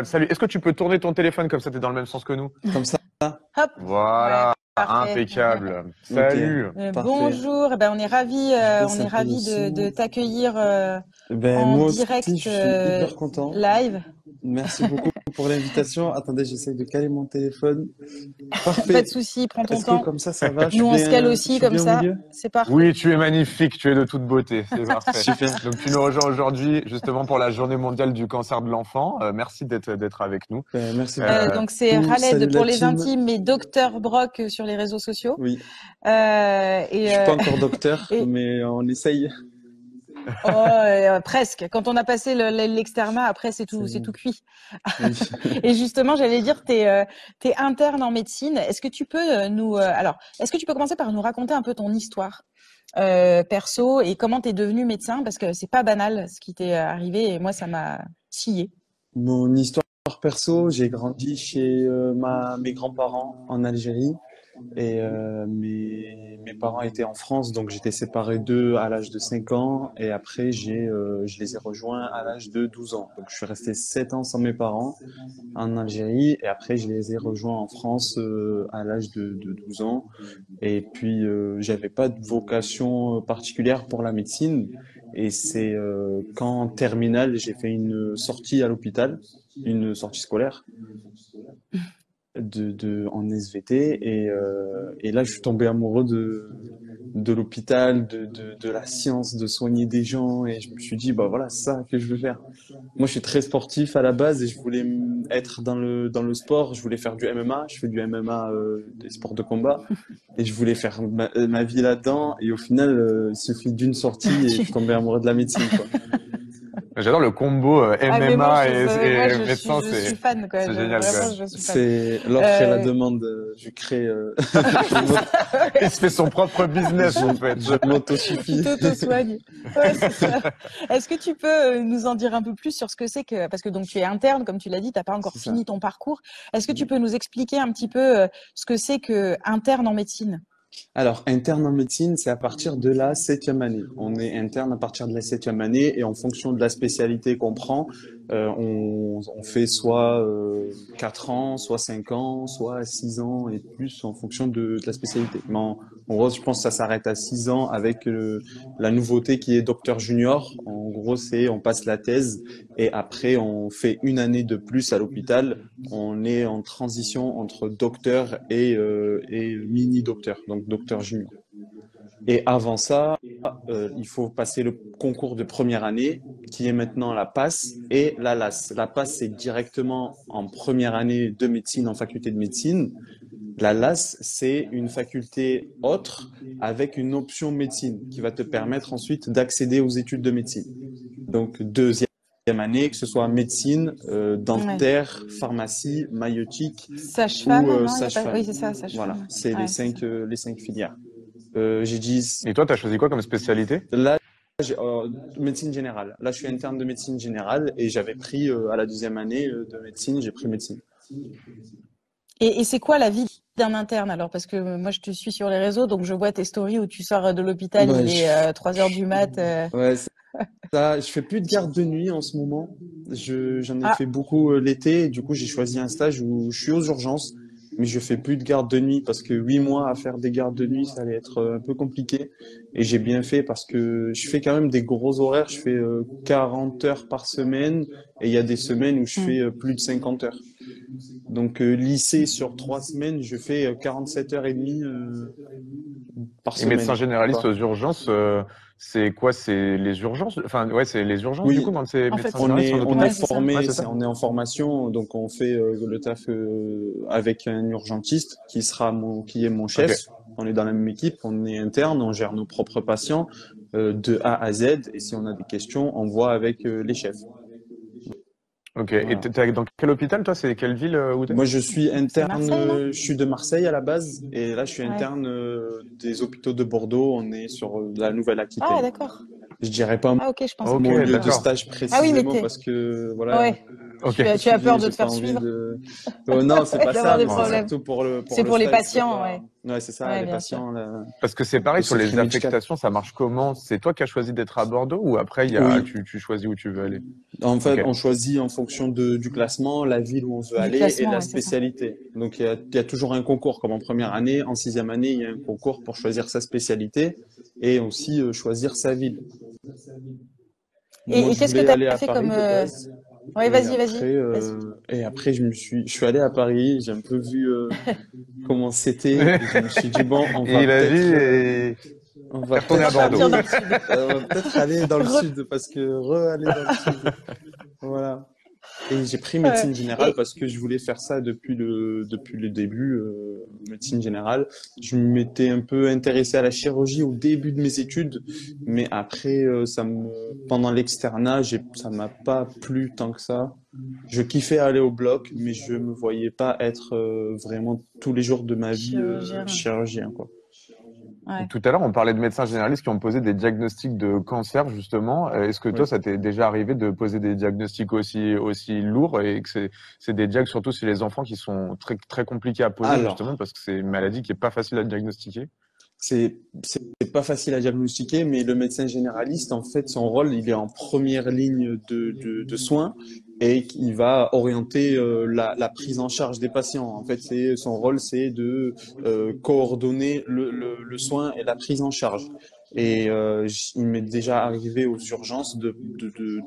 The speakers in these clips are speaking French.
Salut. Est-ce que tu peux tourner ton téléphone comme ça, t'es dans le même sens que nous? Comme ça? Hop, ouais, Voilà, parfait. impeccable. Ok, Salut. parfait. Bonjour, eh ben, Je on baisse est un peu le ravi de son. t'accueillir Ben, en moi aussi, direct je suis hyper content. live. Merci beaucoup pour l'invitation. Attendez, j'essaie de caler mon téléphone. Pas de Parfait. souci, prends ton Est-ce que temps. comme ça va? Nous, on se cale Je aussi suis comme bien au ça. milieu? C'est parfait. Oui, tu es magnifique, tu es de toute beauté, c'est parfait. Super. Donc tu nous rejoins aujourd'hui justement pour la Journée mondiale du cancer de l'enfant. Merci d'être avec nous. Ben, merci Donc, c'est beaucoup. Salut Khaled pour la les team. intimes et Docteur Brock sur les réseaux sociaux. Oui, Et, je suis pas encore docteur, et mais on essaye. oh, presque. Quand on a passé l'externat, après, c'est C'est- tout cuit. Oui. Et justement, j'allais dire, t'es interne en médecine. Est-ce que tu peux est-ce que tu peux commencer par nous raconter un peu ton histoire perso et comment t'es devenu médecin? Parce que c'est pas banal ce qui t'est arrivé et moi, ça m'a scié. Mon histoire perso, j'ai grandi chez mes grands-parents en Algérie. Et mes parents étaient en France, donc j'étais séparé d'eux à l'âge de 5 ans. Et après, je les ai rejoints à l'âge de 12 ans. Donc je suis resté 7 ans sans mes parents en Algérie. Et après, je les ai rejoints en France à l'âge de 12 ans. Et puis, j'avais pas de vocation particulière pour la médecine. Et c'est quand en terminale, j'ai fait une sortie à l'hôpital, une sortie scolaire en SVT et là je suis tombé amoureux de l'hôpital, de la science, de soigner des gens et je me suis dit bah voilà c'est ça que je veux faire. Moi je suis très sportif à la base et je voulais être dans le sport, je voulais faire du MMA, je fais du MMA des sports de combat et je voulais faire ma vie là-dedans et au final il suffit d'une sortie et je Tu- suis tombé amoureux de la médecine quoi. J'adore le combo Ah mais moi, MMA moi et médecin, je suis fan quoi. c'est génial quand Vraiment, même. je suis fan. C'est l'offre et la Euh, demande, je crée je c'est m'auto- ça, Il ouais. se fait son propre business en fait. je Tu m'auto-suffis. t'auto-soignes. Ouais, c'est ça. Est-ce que tu peux nous en dire un peu plus sur ce que c'est que, parce que donc tu es interne, comme tu l'as dit, t'as pas encore C'est ça. fini ton parcours. Est-ce que tu peux nous expliquer un petit peu ce que c'est que interne en médecine? Alors, interne en médecine, c'est à partir de la septième année. On est interne à partir de la septième année et en fonction de la spécialité qu'on prend, on fait soit 4 ans, soit 5 ans, soit 6 ans et plus en fonction de la spécialité. Mais en gros, je pense que ça s'arrête à 6 ans avec la nouveauté qui est docteur junior. En gros, c'est on passe la thèse et après on fait une année de plus à l'hôpital. On est en transition entre docteur et mini-docteur, donc docteur junior. Et avant ça, il faut passer le concours de première année, qui est maintenant la PASS et la LAS. La PASS, c'est directement en première année de médecine, en faculté de médecine. La LAS, c'est une faculté autre avec une option médecine qui va te permettre ensuite d'accéder aux études de médecine. Donc, deuxième année, que ce soit médecine, Ouais. dentaire, pharmacie, maïeutique ou Sage-femme, non, il y a pas. sage-femme. Oui, c'est ça, Voilà, sage-femme. c'est Ouais, c'est ça. les cinq filières. J'ai dit Et toi, t'as choisi quoi comme spécialité? là, médecine générale. Là, je suis interne de médecine générale et j'avais pris à la deuxième année de médecine, j'ai pris médecine. Et c'est quoi la vie d'un interne alors? Parce que moi, je te suis sur les réseaux, donc je vois tes stories où tu sors de l'hôpital, Ouais, il est 3 heures du mat. ouais, c'est ça. Je fais plus de garde de nuit en ce moment. J'en ai Ah, fait beaucoup l'été. Et du coup, j'ai choisi un stage où je suis aux urgences, mais je fais plus de garde de nuit parce que 8 mois à faire des gardes de nuit, ça allait être un peu compliqué. Et j'ai bien fait parce que je fais quand même des gros horaires. Je fais 40 heures par semaine et il y a des semaines où je hmm. fais plus de 50 heures. Donc, lycée sur 3 semaines, je fais 47 heures et demie par Et médecin semaine. généraliste Quoi. aux urgences, c'est quoi? C'est les urgences? Enfin, ouais, c'est les urgences du coup, Oui, quand c'est En médecin fait, généraliste en on est hôpital? ouais, c'est ça. Ouais, formé, c'est ça? on est en formation, donc on fait le taf avec un urgentiste qui est mon Ok. chef. On est dans la même équipe, on est interne, on gère nos propres patients de A à Z, et si on a des questions, on voit avec les chefs. Ok. Et Voilà. t'es dans quel hôpital, toi? C'est quelle ville où t'es? Moi, je suis C'est interne, Marseille, non? je suis de Marseille à la base, et là, je suis Ouais. interne des hôpitaux de Bordeaux. On est sur la Ah, Nouvelle-Aquitaine. d'accord. Je dirais pas Ah, ok, je pensais que Ok, mon lieu de d'accord. stage Ah oui, mais précisément t'es. parce que voilà, Ouais. Ok. Tu as peur de j'ai te pas faire envie suivre, de. Non, c'est pas d'avoir ça, des mais c'est Ouais. problèmes. surtout pour C'est le pour les stage, c'est patients, pas. ouais. Ouais, c'est ça, Ouais, les bien sûr. patients, Parce que c'est pareil, le sur les secret médical. affectations, ça marche comment? C'est toi qui as choisi d'être à Bordeaux ou après, Oui. tu choisis où tu veux aller? En fait, Ok. on choisit en fonction du classement, la ville où on veut Du aller et classement, la ouais, c'est ça. spécialité. Donc, il y a toujours un concours, comme en première année. En sixième année, il y a un concours pour choisir sa spécialité et aussi choisir sa ville. Moi, Et je qu'est-ce que voulais tu aller as à fait Paris comme... de base. Ouais, Et vas-y, après, vas-y, vas-y. je suis allé à Paris, j'ai un peu vu comment c'était et je me suis dit, bon, Et la vie est... on T'es va retourné à peut-être Bordeaux. Repartir aller, dans le sud. on va peut-être aller dans le Re- sud parce que aller dans le sud, voilà. Et j'ai pris ouais. médecine générale Et parce que je voulais faire ça depuis le début, médecine générale. Je m'étais un peu intéressé à la chirurgie au début de mes études, mais après, pendant l'externat, ça m'a pas plu tant que ça. Je kiffais aller au bloc, mais je me voyais pas être vraiment tous les jours de ma vie chirurgien. chirurgien, quoi. Ouais. Tout à l'heure, on parlait de médecins généralistes qui ont posé des diagnostics de cancer, justement. Est-ce que toi, Oui. ça t'est déjà arrivé de poser des diagnostics aussi lourds et que c'est des diagnostics, surtout chez les enfants, qui sont très, très compliqués à poser, justement, Alors, parce que c'est une maladie qui est pas facile à diagnostiquer? c'est pas facile à diagnostiquer, mais le médecin généraliste, en fait, son rôle, il est en première ligne de soins et il va orienter la prise en charge des patients. En fait, son rôle, c'est de coordonner le soin et la prise en charge. Et il m'est déjà arrivé aux urgences de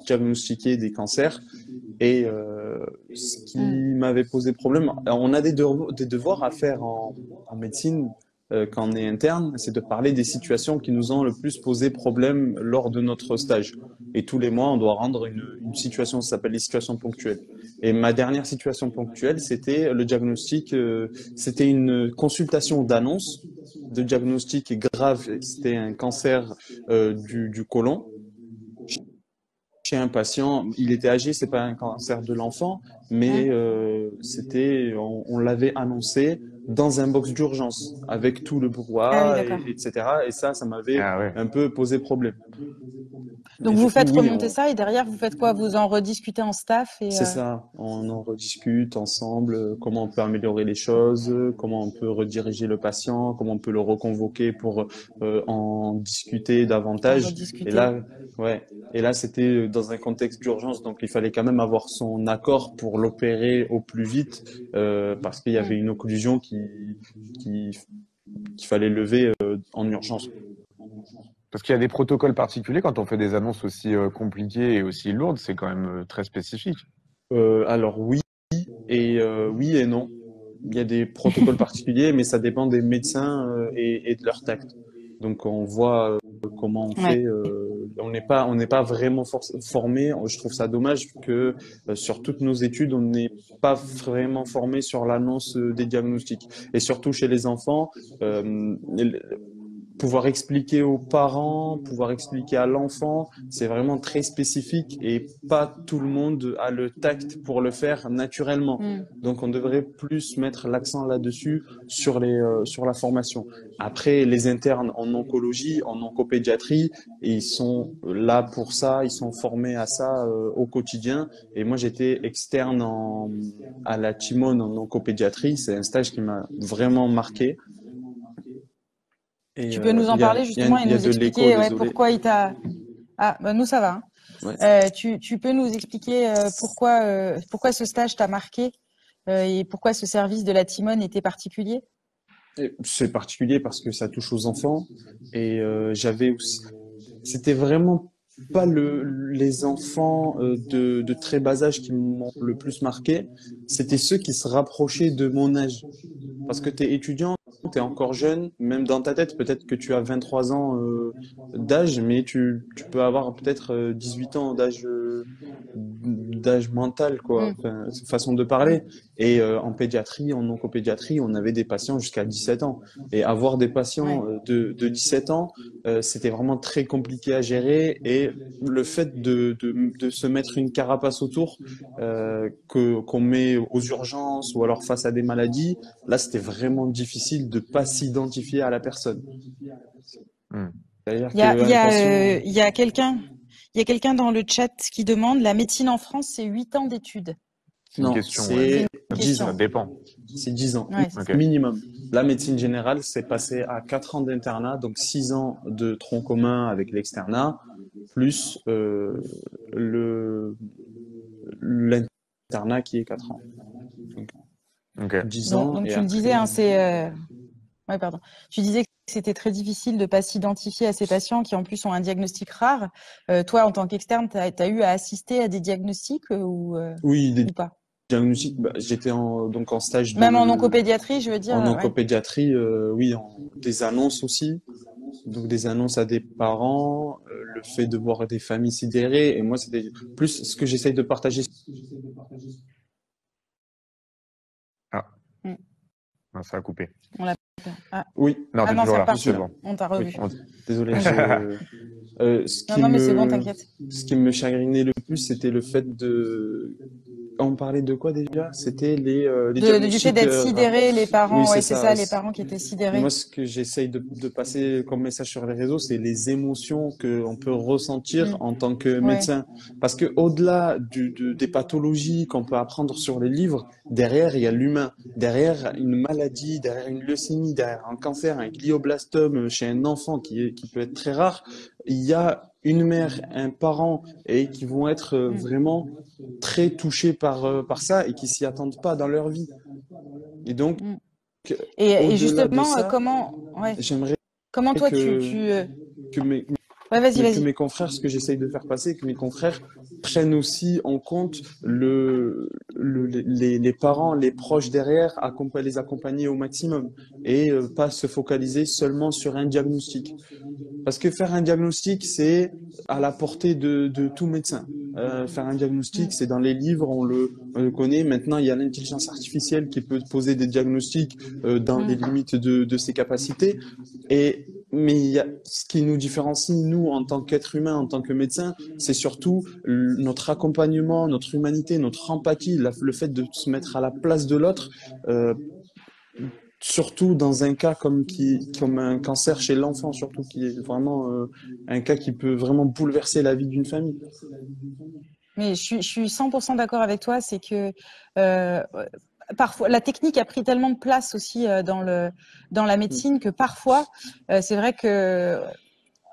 diagnostiquer des cancers. Et ce qui Mm. m'avait posé problème, alors, on a des devoirs à faire en médecine quand on est interne, c'est de parler des situations qui nous ont le plus posé problème lors de notre stage. Et tous les mois, on doit rendre une situation, ça s'appelle les situations ponctuelles. Et ma dernière situation ponctuelle, c'était le diagnostic, c'était une consultation d'annonce de diagnostic grave, c'était un cancer du côlon chez un patient. Il était âgé, c'est pas un cancer de l'enfant, Mm. mais on l'avait annoncé dans un box d'urgence avec tout le Ah oui, brouhaha, d'accord. etc. Et ça m'avait Ah ouais. un peu posé problème. Et Donc du vous coup, faites oui, remonter ça et derrière vous faites quoi? Vous en rediscutez en staff et c'est ça. On en rediscute ensemble, comment on peut améliorer les choses, comment on peut rediriger le patient, comment on peut le reconvoquer pour en discuter en davantage. Et rediscuter. là, ouais. Et là, c'était dans un contexte d'urgence, donc il fallait quand même avoir son accord pour l'opérer au plus vite, parce qu'il y Mm. avait une occlusion qui qu'il fallait lever en urgence. Parce qu'il y a des protocoles particuliers quand on fait des annonces aussi compliquées et aussi lourdes, c'est quand même très spécifique. Alors oui et non. Il y a des protocoles particuliers, mais ça dépend des médecins et de leur tact. Donc on voit comment on Ouais. fait. On n'est pas vraiment formé. Je trouve ça dommage que sur toutes nos études, on n'est pas vraiment formé sur l'annonce des diagnostics. Et surtout chez les enfants, euh, pouvoir expliquer aux parents, pouvoir expliquer à l'enfant, c'est vraiment très spécifique et pas tout le monde a le tact pour le faire naturellement. Mm. Donc on devrait plus mettre l'accent là-dessus sur la formation. Après, les internes en oncologie, en oncopédiatrie, ils sont là pour ça, ils sont formés à ça au quotidien. Et moi, j'étais externe à la Timone en oncopédiatrie. C'est un stage qui m'a vraiment marqué. Et Tu peux nous en parler justement et il y a nous de l'écho, expliquer ouais, désolé. pourquoi il t'a... Ah, bah nous ça va. Hein. Ouais. Tu peux nous expliquer pourquoi ce stage t'a marqué et pourquoi ce service de la Timone était particulier? Et c'est particulier parce que ça touche aux enfants. Et j'avais aussi... C'était vraiment pas les enfants de très bas âge qui m'ont le plus marqué. C'était ceux qui se rapprochaient de mon âge. Parce que tu es étudiant, tu es encore jeune, même dans ta tête, peut-être que tu as 23 ans d'âge, mais tu peux avoir peut-être 18 ans d'âge mental, quoi, Mm. enfin, façon de parler. Et en pédiatrie, en oncopédiatrie, on avait des patients jusqu'à 17 ans. Et avoir des Ouais. patients de 17 ans, c'était vraiment très compliqué à gérer. Et le fait de se mettre une carapace autour, qu'on met aux urgences ou alors face à des maladies, là, c'était vraiment difficile de pas s'identifier à la personne. Hmm. C'est-à-dire Il y a, il y qu'un a, patient, il y a quelqu'un dans le chat qui demande, la médecine en France, c'est 8 ans d'études. C'est une Non, question, c'est une 10 ça question. ans. dépend. C'est 10 ans, Ouais, c'est Ok. ça. minimum. La médecine générale, c'est passé à 4 ans d'internat, donc 6 ans de tronc commun avec l'externat, plus le l'internat qui est 4 ans. Donc Ok. 10 Donc, ans donc et tu le disais, après... hein, ouais, pardon. Tu disais que c'était très difficile de pas s'identifier à ces patients qui en plus ont un diagnostic rare. Toi, en tant qu'externe, tu as eu à assister à des diagnostics Oui, des ou pas? diagnostics, bah, j'étais donc en stage Même en oncopédiatrie, je veux dire, en ouais. oncopédiatrie, oui, des annonces aussi. Donc des annonces à des parents, le fait de voir des familles sidérées. Et moi, c'était plus ce que j'essaye de partager. Ah, Mm. non, ça a coupé. On l'a. Ah. Oui, Non, Ah t'es non, c'est toujours là, je suis c'est reparti. là. bon. On t'a Oui, revu. désolé. Ce Non, qui non, mais c'est bon, t'inquiète. ce qui me chagrinait le plus, c'était le fait de... On parlait de quoi déjà? C'était les Du fait diagnostics d'être rares. sidéré, les Oui, parents, c'est ouais, c'est ça, ça. les parents qui étaient Moi, sidérés. ce que j'essaye de passer comme message sur les réseaux, c'est les émotions que on peut ressentir Mm. en tant que Ouais. médecin. Parce que au-delà des pathologies qu'on peut apprendre sur les livres, derrière, il y a l'humain. Derrière une maladie, derrière une leucémie, derrière un cancer, un glioblastome chez un enfant qui peut être très rare, il y a une mère, un parent et qui vont être Mm. vraiment très touchés par ça et qui s'y attendent pas dans leur vie. Et donc, Mm. Et au-delà de justement, ça, ouais, j'aimerais comment toi que, que mes, ouais, vas-y, que vas-y. mes confrères, ce que j'essaye de faire passer, que mes confrères prennent aussi en compte les parents, les proches derrière, les accompagner au maximum et pas se focaliser seulement sur un diagnostic. Parce que faire un diagnostic, c'est à la portée de tout médecin. Faire un diagnostic, c'est dans les livres, on le connaît. Maintenant, il y a l'intelligence artificielle qui peut poser des diagnostics dans les Mm. limites de ses capacités. Mais ce qui nous différencie, nous, en tant qu'être humain, en tant que médecin, c'est surtout notre accompagnement, notre humanité, notre empathie, le fait de se mettre à la place de l'autre. Euh, Surtout dans un cas comme un cancer chez l'enfant, surtout qui est vraiment un cas qui peut vraiment bouleverser la vie d'une famille. Mais je suis 100% d'accord avec toi, c'est que euh, parfois la technique a pris tellement de place aussi dans la médecine que parfois c'est vrai que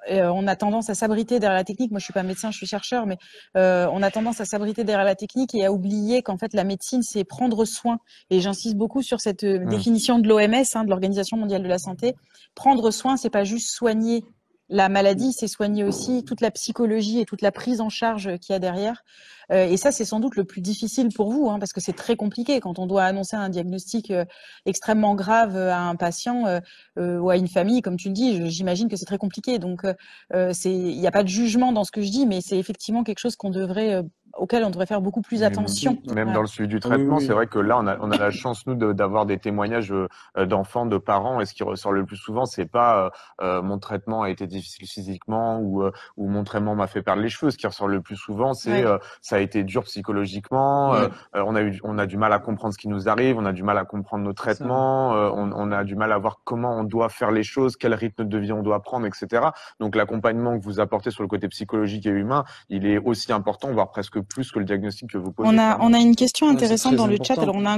on a tendance à s'abriter derrière la technique. Moi, je suis pas médecin, je suis chercheur, mais on a tendance à s'abriter derrière la technique et à oublier qu'en fait, la médecine, c'est prendre soin. Et j'insiste beaucoup sur cette Mm. définition de l'OMS, hein, de l'Organisation mondiale de la santé. Prendre soin, c'est pas juste soigner la maladie, c'est soigner aussi toute la psychologie et toute la prise en charge qu'il y a derrière. Et ça, c'est sans doute le plus difficile pour vous, hein, parce que c'est très compliqué quand on doit annoncer un diagnostic extrêmement grave à un patient ou à une famille, comme tu le dis. J'imagine que c'est très compliqué. Donc, il n'y a pas de jugement dans ce que je dis, mais c'est effectivement quelque chose auquel on devrait faire beaucoup plus attention. Même dans Voilà. le suivi du Ah oui, traitement, oui, c'est vrai que là, on a la chance, nous, d'avoir des témoignages d'enfants, de parents. Et ce qui ressort le plus souvent, c'est pas mon traitement a été difficile physiquement ou mon traitement m'a fait perdre les cheveux. Ce qui ressort le plus souvent, c'est Ouais. ça a été dur psychologiquement. On a du mal à comprendre ce qui nous arrive. On a du mal à comprendre nos c'est ça. traitements. On a du mal à voir comment on doit faire les choses, quel rythme de vie on doit prendre, etc. Donc, l'accompagnement que vous apportez sur le côté psychologique et humain, il est aussi important, voire presque plus que le diagnostic que vous posez, On clairement. a une question Ouais, c'est intéressante très dans le chat. important. Alors, on a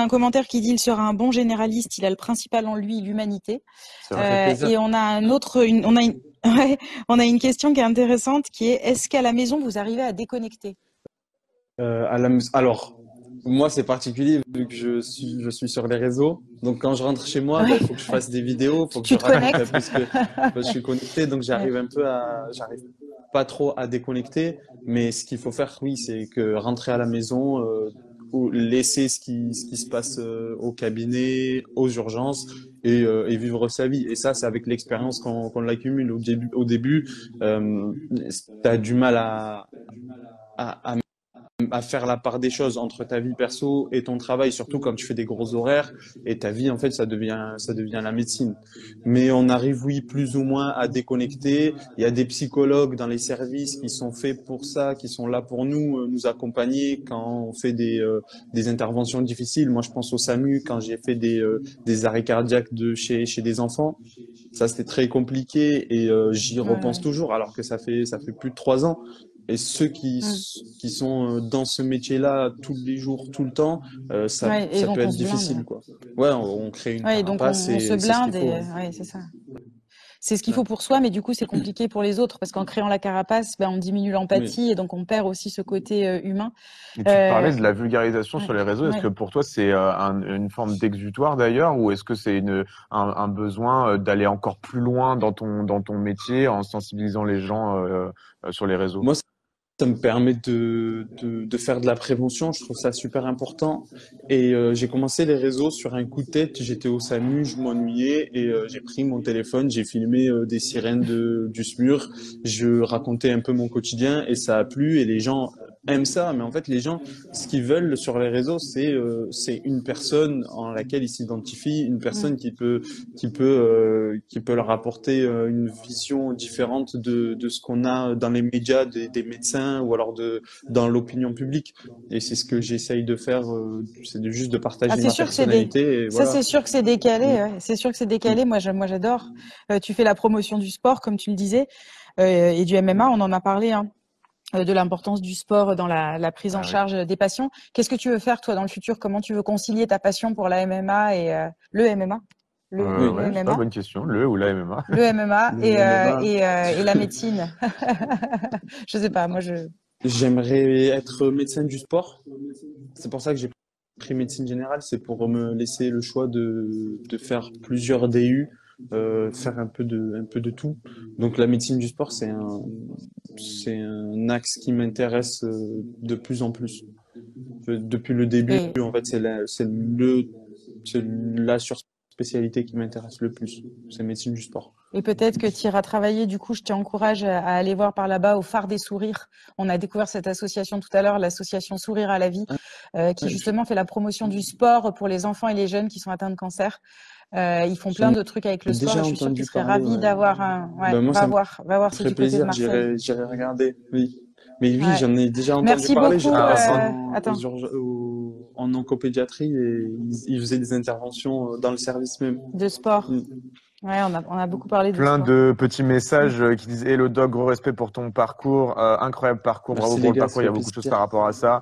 un commentaire qui dit il sera un bon généraliste. Il a le principal en lui, l'humanité. C'est Ça vrai. fait plaisir. Et on a un autre, ouais, on a une question qui est intéressante, qui est est-ce qu'à la maison vous arrivez à déconnecter? Alors, moi, c'est particulier vu que je suis sur les réseaux. Donc, quand je rentre chez moi, Ouais. il faut que je fasse des vidéos, il faut que je Tu te raconte connectes? puisque je suis connecté. Donc, Ouais. j'arrive pas trop à déconnecter. Mais ce qu'il faut faire, oui, c'est que rentrer à la maison, ou laisser ce qui se passe au cabinet, aux urgences et vivre sa vie. Et ça, c'est avec l'expérience qu'on l'accumule. Au début, t'as du mal à à faire la part des choses entre ta vie perso et ton travail, surtout quand tu fais des gros horaires et ta vie, en fait, ça devient la médecine. Mais on arrive, oui, plus ou moins à déconnecter. Il y a des psychologues dans les services qui sont faits pour ça, qui sont là pour nous, nous accompagner quand on fait des interventions difficiles. Moi, je pense au SAMU quand j'ai fait des arrêts cardiaques chez des enfants. Ça, c'était très compliqué et j'y Ouais, repense ouais. toujours alors que ça fait plus de 3 ans. Et ceux qui sont dans ce métier-là tous les jours, tout le temps, Ouais, et ça peut donc on être se blinde. difficile, quoi. Ouais, on crée une Ouais, et donc carapace on se et c'est ce qu'il blinde faut, et hein. ouais, c'est ça. C'est ce qu'il Ouais. faut pour soi, mais du coup, c'est compliqué pour les autres parce qu'en créant la carapace, ben, on diminue Oui. l'empathie et donc on perd aussi ce côté humain. Et tu parlais Euh, de la vulgarisation ouais, sur les réseaux. Est-ce que ouais. pour toi, c'est une forme d'exutoire d'ailleurs, ou est-ce que c'est un besoin d'aller encore plus loin dans ton métier en sensibilisant les gens sur les réseaux? Moi, ça me permet de faire de la prévention, je trouve ça super important. Et j'ai commencé les réseaux sur un coup de tête, j'étais au SAMU, je m'ennuyais et j'ai pris mon téléphone, j'ai filmé des sirènes du SMUR, je racontais un peu mon quotidien et ça a plu et les gens aiment ça. Mais en fait, les gens, ce qu'ils veulent sur les réseaux, c'est une personne en laquelle ils s'identifient, une Mm. personne qui peut leur apporter une vision différente de ce qu'on a dans les médias, des médecins ou alors dans l'opinion publique. Et c'est ce que j'essaye de faire, juste de Ah, partager c'est ma sûr que c'est des... personnalité et Ça, voilà. c'est sûr que c'est décalé. Mm, Ouais. C'est sûr que c'est mm. décalé. Moi, j'adore. Tu fais la promotion du sport, comme tu le disais, et du MMA. On en a parlé, hein, de l'importance du sport dans la prise en Ah oui. charge des patients. Qu'est-ce que tu veux faire, toi, dans le futur? Comment tu veux concilier ta passion pour la MMA et le MMA? Le Oui, Ouais, je sais pas, MMA? bonne question. Le ou la MMA? Le MMA le MMA. et la médecine. Je sais pas, moi je. J'aimerais être médecin du sport. C'est pour ça que j'ai pris médecine générale, c'est pour me laisser le choix de faire plusieurs DU, faire un peu de tout. Donc la médecine du sport, c'est un axe qui m'intéresse de plus en plus. Depuis le début, Et, en fait, c'est la surspécialité qui m'intéresse le plus. C'est médecine du sport. et peut-être que tu iras travailler, du coup, je t'encourage à aller voir par là-bas au Phare des Sourires. On a découvert cette association tout à l'heure, l'association Sourire à la vie, qui Ouais, justement fait la promotion du sport pour les enfants et les jeunes qui sont atteints de cancer. Ils font plein j'en de trucs avec le ai sport déjà et je suis sûre qu'ils entendu seraient parler, ravis ouais. d'avoir un. Ouais, Ben moi, ça me va voir, c'est ferait du côté de plaisir, Marseille. j'irai regarder, oui. Mais oui, Ouais. j'en ai déjà entendu Merci parler. beaucoup. J'étais Ah, passé Attends. en oncopédiatrie et ils faisaient des interventions dans le service même. De sport. Mm. Ouais, on a beaucoup parlé de plein sport. de petits Mm. messages qui disent Hello Doc, gros respect pour ton parcours, incroyable parcours, bravo Merci pour les le gars, parcours, ça il y a fait beaucoup de choses plaisir. par rapport à ça.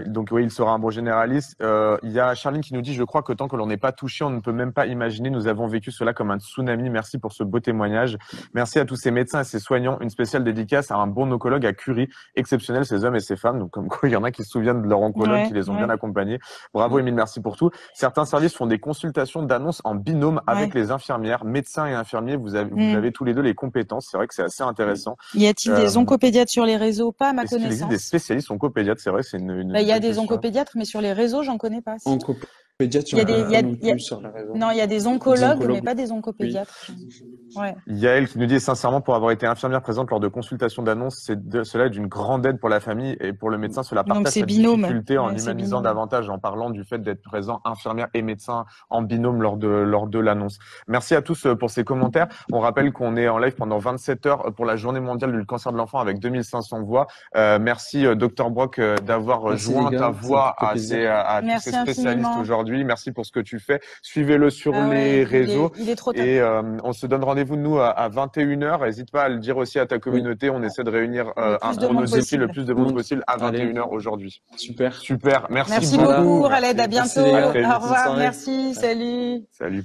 Donc oui, il sera un bon généraliste. Il y a Charline qui nous dit, je crois que tant que l'on n'est pas touché, on ne peut même pas imaginer, nous avons vécu cela comme un tsunami. Merci pour ce beau témoignage. Merci à tous ces médecins et ces soignants. Une spéciale dédicace à un bon oncologue à Curie, exceptionnel ces hommes et ces femmes. Donc comme quoi, il y en a qui se souviennent de leur oncologue, qui Ouais, les ont bien ouais, accompagnés. Bravo Émile, merci pour tout. Certains services font des consultations d'annonces en binôme avec ouais. les infirmières, médecins et infirmiers. Vous Mm. avez tous les deux les compétences. C'est vrai que c'est assez intéressant. Y a-t-il des Euh, oncopédiatres sur les réseaux? Pas à ma Est-ce qu'il existe des connaissance. spécialistes oncopédiatres? C'est vrai, c'est Bah, il une y a bonne des question. oncopédiatres, mais sur les réseaux, j'en connais pas. Si. Oncopédiatre, Il y j'en a des, connais il y pas a, non il y a- plus sur la raison. Non, il y a des Des oncologues, mais oncologues, pas des oui. oncopédiatres. Ouais. Yael qui nous dit sincèrement, pour avoir été infirmière présente lors de consultations d'annonces, cela est d'une grande aide pour la famille et pour le médecin. Cela Donc partage c'est cette binôme. difficulté en Ouais, c'est humanisant binôme. davantage, en parlant du fait d'être présent infirmière et médecin en binôme lors de l'annonce. Merci à tous pour ces commentaires. On rappelle qu'on est en live pendant 27 heures pour la journée mondiale du cancer de l'enfant avec 2500 voix. Merci Dr Brock d'avoir Merci les joint ta gars, ça me voix fait plaisir. à tous ces Merci spécialistes infiniment. aujourd'hui. Merci pour ce que tu fais. Suivez-le sur Ah les ouais, réseaux. il est trop top. Et on se donne rendez-vous, nous, à 21 heures. N'hésite pas à le dire aussi à ta Oui, communauté. On essaie de réunir Le plus de pour monde nos équipes le possible. plus de monde monde. possible à Allez, 21 heures aujourd'hui. super. Super. Merci Merci Voilà, beaucoup, beaucoup. Khaled. À Merci. merci les À bientôt. gars, très Au vite. bonne revoir. soirée. Merci. Salut. Salut.